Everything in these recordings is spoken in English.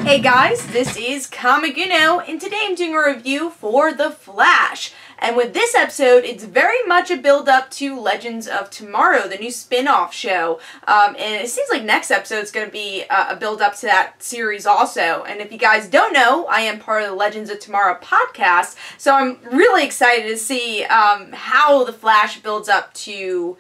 Hey guys, this is Comic Uno, and today I'm doing a review for The Flash. And with this episode, it's very much a build-up to Legends of Tomorrow, the new spin-off show. And it seems like next episode is going to be a build-up to that series also. And if you guys don't know, I am part of the Legends of Tomorrow podcast, so I'm really excited to see how The Flash builds up to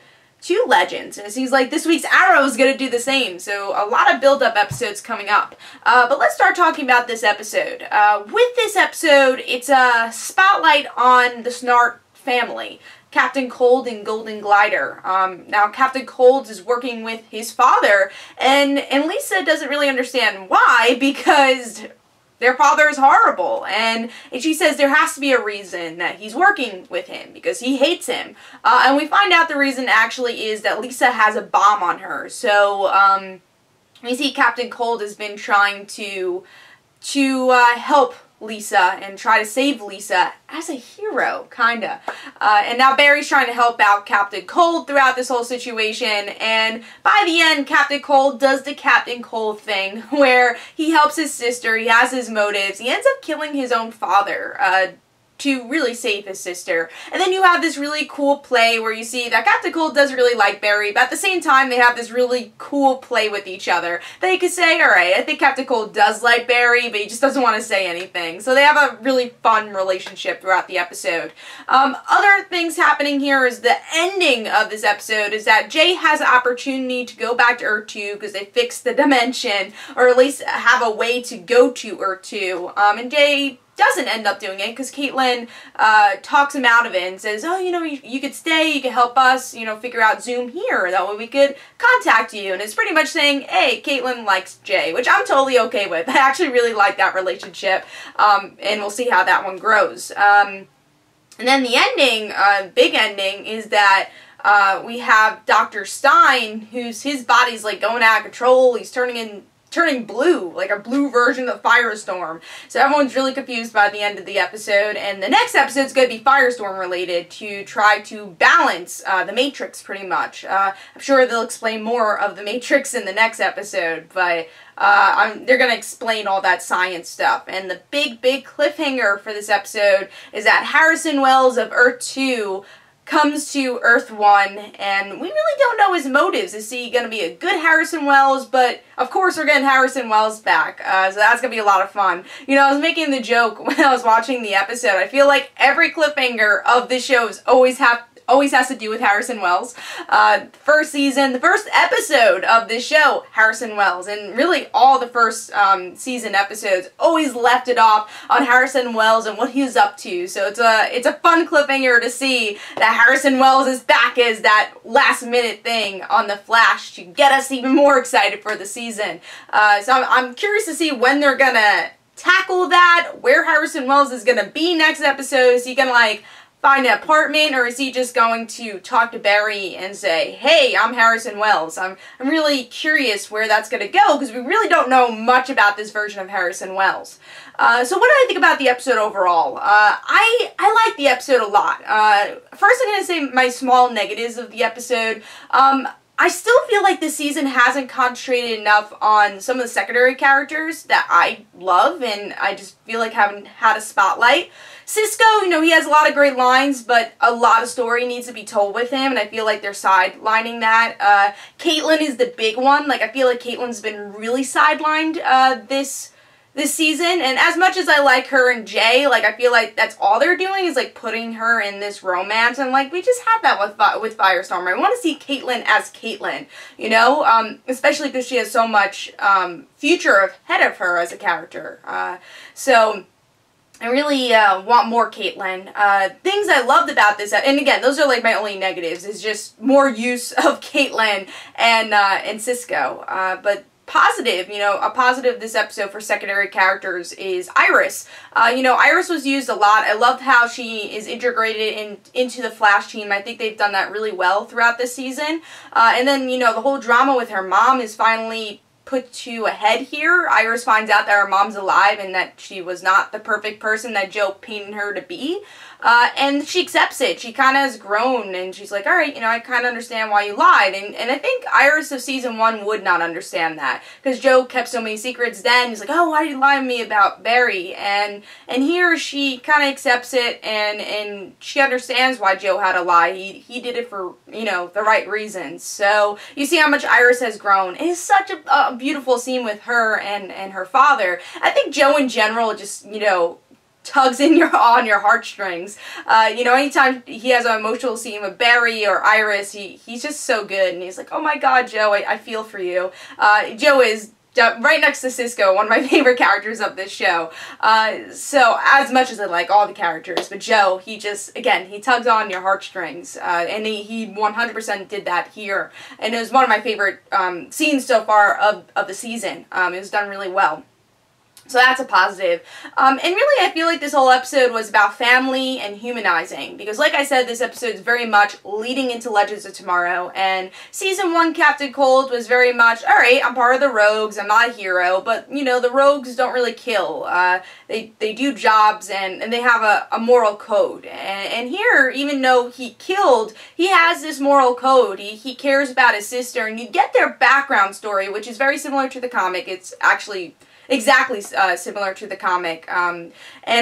Legends, and it seems like this week's Arrow is going to do the same, so a lot of build-up episodes coming up. But let's start talking about this episode. With this episode, it's a spotlight on the Snart family, Captain Cold and Golden Glider. Now, Captain Cold is working with his father, and Lisa doesn't really understand why, because their father is horrible, and she says there has to be a reason that he's working with him, because he hates him. And we find out the reason actually is that Lisa has a bomb on her. So, we see Captain Cold has been trying to help Lisa and try to save Lisa as a hero, kinda. And now Barry's trying to help out Captain Cold throughout this whole situation, and by the end, Captain Cold does the Captain Cold thing, where he helps his sister, he has his motives, he ends up killing his own father, to really save his sister. And then you have this really cool play where you see that Captain Cold doesn't really like Barry, but at the same time they have this really cool play with each other. They could say, alright, I think Captain Cold does like Barry, but he just doesn't want to say anything. So they have a really fun relationship throughout the episode. Other things happening here is the ending of this episode is that Jay has an opportunity to go back to Earth 2 because they fixed the dimension, or at least have a way to go to Earth 2. And Jay doesn't end up doing it because Caitlin talks him out of it and says, oh, you know, you could stay, you could help us, you know, figure out Zoom here, that way we could contact you. And it's pretty much saying, hey, Caitlin likes Jay, which I'm totally okay with. I actually really like that relationship, and we'll see how that one grows. And then the ending, big ending, is that we have Dr. Stein, his body's like going out of control, he's turning blue, like a blue version of Firestorm. So everyone's really confused by the end of the episode, and the next episode is going to be Firestorm related to try to balance the Matrix pretty much. I'm sure they'll explain more of the Matrix in the next episode, but they're going to explain all that science stuff. And the big cliffhanger for this episode is that Harrison Wells of Earth 2 comes to Earth 1, and we really don't know his motives. Is he going to be a good Harrison Wells? But, of course, we're getting Harrison Wells back, so that's going to be a lot of fun. You know, I was making the joke when I was watching the episode. I feel like every cliffhanger of this show always has to do with Harrison Wells. First season, the first episode of this show, Harrison Wells, and really all the first season episodes always left it off on Harrison Wells and what he was up to. So it's a fun cliffhanger to see that Harrison Wells is back as that last minute thing on The Flash to get us even more excited for the season. So I'm curious to see when they're gonna tackle that, where Harrison Wells is gonna be next episode. Is he gonna like find an apartment, or is he just going to talk to Barry and say, hey, I'm Harrison Wells? I'm really curious where that's going to go, because we really don't know much about this version of Harrison Wells. So what do I think about the episode overall? I like the episode a lot. First I'm going to say my small negatives of the episode. I still feel like this season hasn't concentrated enough on some of the secondary characters that I love, and I just feel like haven't had a spotlight. Cisco, you know, he has a lot of great lines, but a lot of story needs to be told with him, and I feel like they're sidelining that. Caitlin is the big one. Like, I feel like Caitlin's been really sidelined this season, and as much as I like her and Jay, like, I feel like that's all they're doing is, like, putting her in this romance, and, like, we just had that with Firestorm. I want to see Caitlin as Caitlin, you know, especially because she has so much future ahead of her as a character. So I really want more Caitlin. Things I loved about this, and again, those are like my only negatives, is just more use of Caitlin and Cisco. But positive, you know, a positive this episode for secondary characters is Iris. You know, Iris was used a lot. I loved how she is integrated into the Flash team. I think they've done that really well throughout this season. And then, you know, the whole drama with her mom is finally put to a head here. Iris finds out that her mom's alive and that she was not the perfect person that Joe painted her to be. And she accepts it. She kind of has grown, and she's like, alright, you know, I kind of understand why you lied. And I think Iris of season 1 would not understand that, because Joe kept so many secrets then. He's like, oh, why did you lie to me about Barry? And here she kind of accepts it, and she understands why Joe had to lie. He did it for, you know, the right reasons. So you see how much Iris has grown. It is such a beautiful scene with her and her father. I think Joe in general just, you know, tugs on your heartstrings. You know, anytime he has an emotional scene with Barry or Iris, he's just so good, and he's like, oh my god, Joe, I feel for you. Joe is right next to Cisco, one of my favorite characters of this show. So as much as I like all the characters, but Joe, he just, again, he tugs on your heartstrings, and he 100% did that here, and it was one of my favorite scenes so far of the season. It was done really well. So that's a positive. And really, I feel like this whole episode was about family and humanizing. Because like I said, this episode is very much leading into Legends of Tomorrow. And Season 1 Captain Cold was very much, alright, I'm part of the Rogues, I'm not a hero. But, you know, the Rogues don't really kill. They do jobs, and they have a moral code. And here, even though he killed, he has this moral code. He cares about his sister. And you get their background story, which is very similar to the comic. It's actually exactly similar to the comic, and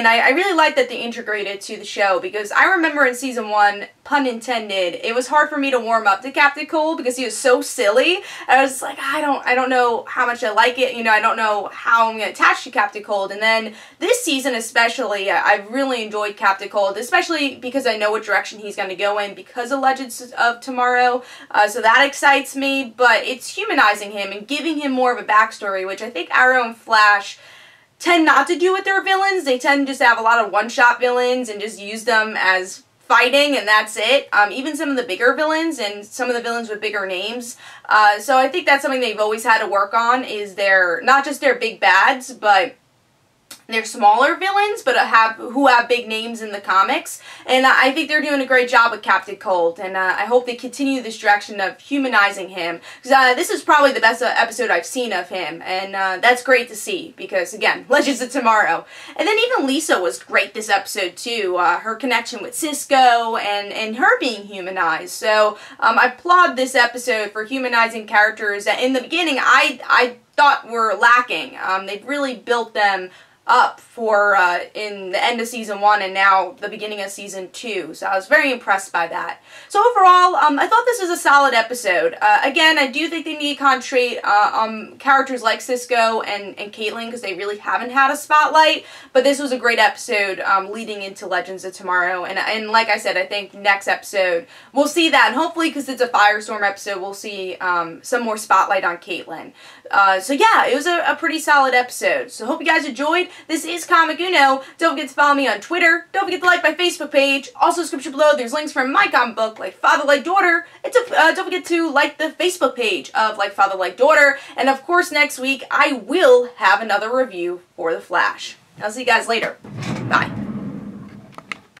I really like that they integrated to the show, because I remember in season 1, pun intended, it was hard for me to warm up to Captain Cold because he was so silly. I was like, I don't know how much I like it, you know, I don't know how I'm going to attach to Captain Cold. And then this season especially, I've really enjoyed Captain Cold, especially because I know what direction he's going to go in because of Legends of Tomorrow, so that excites me. But it's humanizing him and giving him more of a backstory, which I think Arrow and Flash tend not to do with their villains. They tend to just have a lot of one-shot villains and just use them as fighting, and that's it. Even some of the bigger villains and some of the villains with bigger names. So I think that's something they've always had to work on, is not just their big bads, but they're smaller villains, but who have big names in the comics. And I think they're doing a great job with Captain Cold, and I hope they continue this direction of humanizing him, because this is probably the best episode I've seen of him, and that's great to see, because again, Legends of Tomorrow. And then even Lisa was great this episode too, her connection with Cisco and her being humanized. So I applaud this episode for humanizing characters that in the beginning I thought were lacking. They've really built them up for in the end of season 1 and now the beginning of season 2. So I was very impressed by that. So overall, I thought this was a solid episode. Again, I do think they need to concentrate on characters like Cisco and Caitlin, because they really haven't had a spotlight. But this was a great episode leading into Legends of Tomorrow. And like I said, I think next episode we'll see that. And hopefully, because it's a Firestorm episode, we'll see some more spotlight on Caitlin. So yeah, it was a pretty solid episode. So hope you guys enjoyed. This is Comic Uno. Don't forget to follow me on Twitter. Don't forget to like my Facebook page. Also, description below, there's links for my comic book, Like Father, Like Daughter. And don't forget to like the Facebook page of Like Father, Like Daughter. And of course, next week, I will have another review for The Flash. I'll see you guys later.